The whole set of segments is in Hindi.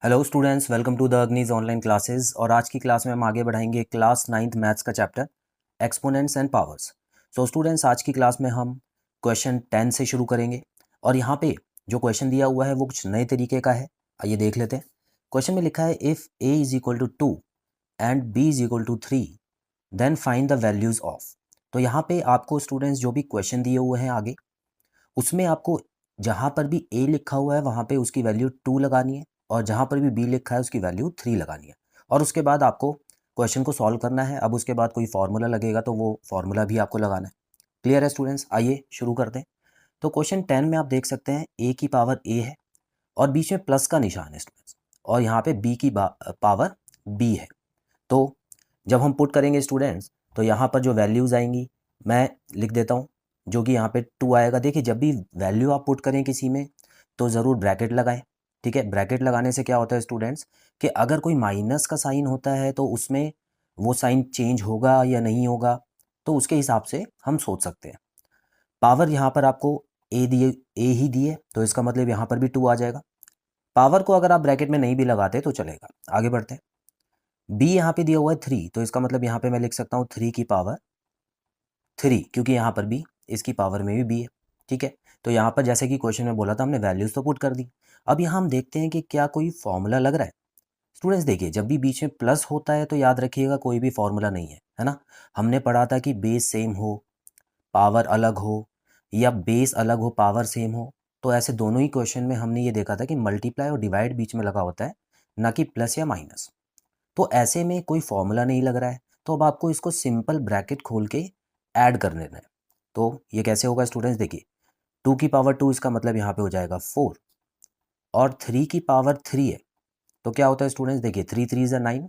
Hello students, welcome to the Agnij online classes. और आज की क्लास में हम आगे बढ़ाएंगे क्लास 9th मैथ्स का chapter exponents and powers. So students, आज की क्लास में हम क्वेश्चन 10 से शुरू करेंगे। और यहाँ पे जो क्वेश्चन दिया हुआ है वो कुछ नए तरीके का है। आइए देख लेते हैं। क्वेश्चन में लिखा है if a is equal to 2 and b is equal to 3 then find the values of. तो यहाँ पे आपको स्टूडेंट्स जो भी क्वेश्चन दिए हुए हैं आगे, उसमें आपको जहाँ पर भी a लिखा हुआ है वहाँ पे उसकी वैल्यू 2 लगानी है, और जहाँ पर भी b लिखा है उसकी वैल्यू 3 लगानी है। और उसके बाद आपको क्वेश्चन को सॉल्व करना है। अब उसके बाद कोई फार्मूला लगेगा तो वो फार्मूला भी आपको लगाना है। क्लियर है स्टूडेंट्स? आइए शुरू करते हैं। तो क्वेश्चन 10 में आप देख सकते हैं a की पावर a है और बीच में प्लस का निशान है स्टूडेंट्स, और यहाँ पे b की पावर b है। तो जब हम पुट करेंगे स्टूडेंट्स, तो यहाँ पर जो वैल्यूज़ आएंगी मैं लिख देता हूँ, जो कि यहाँ पे 2 आएगा। देखिए, जब भी वैल्यू आप पुट करें किसी में तो ज़रूर ब्रैकेट लगाएं। ठीक है, ब्रैकेट लगाने से क्या होता है स्टूडेंट्स कि अगर कोई माइनस का साइन होता है तो उसमें वो साइन चेंज होगा या नहीं होगा, तो उसके हिसाब से हम सोच सकते हैं। पावर यहाँ पर आपको ए ही दिए, तो इसका मतलब यहाँ पर भी 2 आ जाएगा। पावर को अगर आप ब्रैकेट में नहीं भी लगाते तो चलेगा। आगे बढ़ते हैं। बी यहाँ पे दिया हुआ है 3, तो इसका मतलब यहाँ पे मैं लिख सकता हूँ 3 की पावर 3, क्योंकि यहाँ पर भी इसकी पावर में भी बी है। ठीक है, तो यहाँ पर जैसे कि क्वेश्चन में बोला था, हमने वैल्यूज़ तो पुट कर दी। अब यहाँ हम देखते हैं कि क्या कोई फॉर्मूला लग रहा है। स्टूडेंट्स देखिए, जब भी बीच में प्लस होता है तो याद रखिएगा कोई भी फॉर्मूला नहीं है ना। हमने पढ़ा था कि बेस सेम हो, पावर अलग हो, या बेस अलग हो पावर सेम हो। तो ऐसे दोनों ही क्वेश्चन में हमने ये देखा था कि मल्टीप्लाई और डिवाइड बीच में लगा होता है, ना कि प्लस या माइनस। तो ऐसे में कोई फॉर्मूला नहीं लग रहा है, तो अब आपको इसको सिंपल ब्रैकेट खोल के ऐड कर लेना है। तो ये कैसे होगा स्टूडेंट्स? देखिए, 2 की पावर 2, इसका मतलब यहाँ पे हो जाएगा 4, और 3 की पावर 3 है, तो क्या होता है स्टूडेंट्स? देखिए, 3 3 ज़ा 9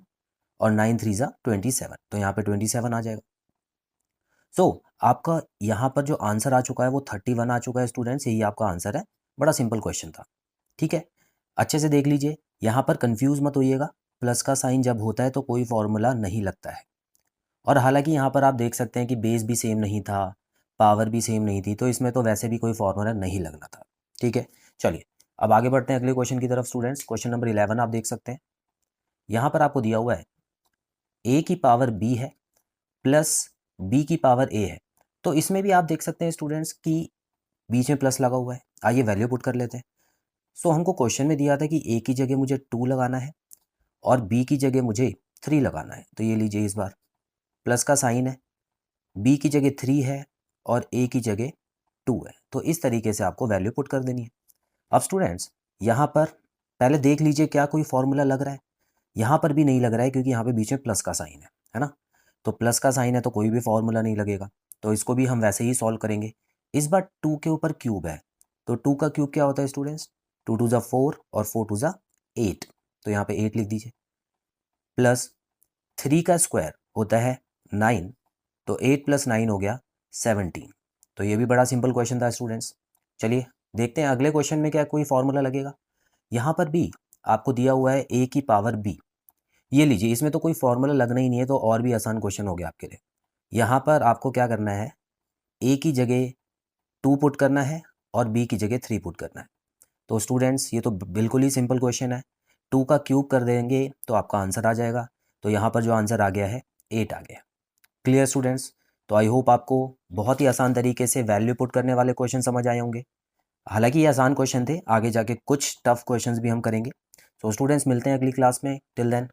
और 9 3 ज़ा 27, तो यहाँ पे 27 आ जाएगा। सो आपका यहाँ पर जो आंसर आ चुका है वो 31 आ चुका है स्टूडेंट्स। यही आपका आंसर है। बड़ा सिंपल क्वेश्चन था। ठीक है, अच्छे से देख लीजिए, यहाँ पर कंफ्यूज मत होइएगा। प्लस का साइन जब होता है तो कोई फॉर्मूला नहीं लगता है। और हालांकि यहाँ पर आप देख सकते हैं कि बेस भी सेम नहीं था, पावर भी सेम नहीं थी, तो इसमें तो वैसे भी कोई फॉर्मूला नहीं लगना था। ठीक है, चलिए अब आगे बढ़ते हैं अगले क्वेश्चन की तरफ स्टूडेंट्स। क्वेश्चन नंबर 11 आप देख सकते हैं। यहाँ पर आपको दिया हुआ है a की पावर b है प्लस b की पावर a है। तो इसमें भी आप देख सकते हैं स्टूडेंट्स कि बीच में प्लस लगा हुआ है। आइए वैल्यू पुट कर लेते हैं। सो हमको क्वेश्चन में दिया था कि a की जगह मुझे 2 लगाना है और b की जगह मुझे 3 लगाना है। तो ये लीजिए, इस बार प्लस का साइन है, b की जगह 3 है और a की जगह 2 है। तो इस तरीके से आपको वैल्यू पुट कर देनी है। अब स्टूडेंट्स यहाँ पर पहले देख लीजिए क्या कोई फॉर्मूला लग रहा है। यहाँ पर भी नहीं लग रहा है, क्योंकि यहाँ पे बीच में प्लस का साइन है ना। तो प्लस का साइन है तो कोई भी फॉर्मूला नहीं लगेगा, तो इसको भी हम वैसे ही सॉल्व करेंगे। इस बार 2 के ऊपर क्यूब है, तो 2 का क्यूब क्या होता है स्टूडेंट्स? 2 2 ज़ा 4 और 4 2 ज़ा 8, तो यहाँ पे 8 लिख दीजिए। प्लस 3 का स्क्वायर होता है 9, तो 8 प्लस 9 हो गया 17। तो ये भी बड़ा सिंपल क्वेश्चन था स्टूडेंट्स। चलिए देखते हैं अगले क्वेश्चन में क्या कोई फॉर्मूला लगेगा। यहाँ पर भी आपको दिया हुआ है a की पावर b। ये लीजिए, इसमें तो कोई फॉर्मूला लगना ही नहीं है, तो और भी आसान क्वेश्चन हो गया आपके लिए। यहाँ पर आपको क्या करना है, a की जगह 2 पुट करना है और b की जगह 3 पुट करना है। तो स्टूडेंट्स ये तो बिल्कुल ही सिंपल क्वेश्चन है। 2 का क्यूब कर देंगे तो आपका आंसर आ जाएगा। तो यहाँ पर जो आंसर आ गया है 8 आ गया। Clear students? तो आई होप आपको बहुत ही आसान तरीके से वैल्यू पुट करने वाले क्वेश्चन समझ आए होंगे। हालांकि ये आसान क्वेश्चन थे, आगे जाके कुछ टफ क्वेश्चंस भी हम करेंगे। सो स्टूडेंट्स, मिलते हैं अगली क्लास में। Till then.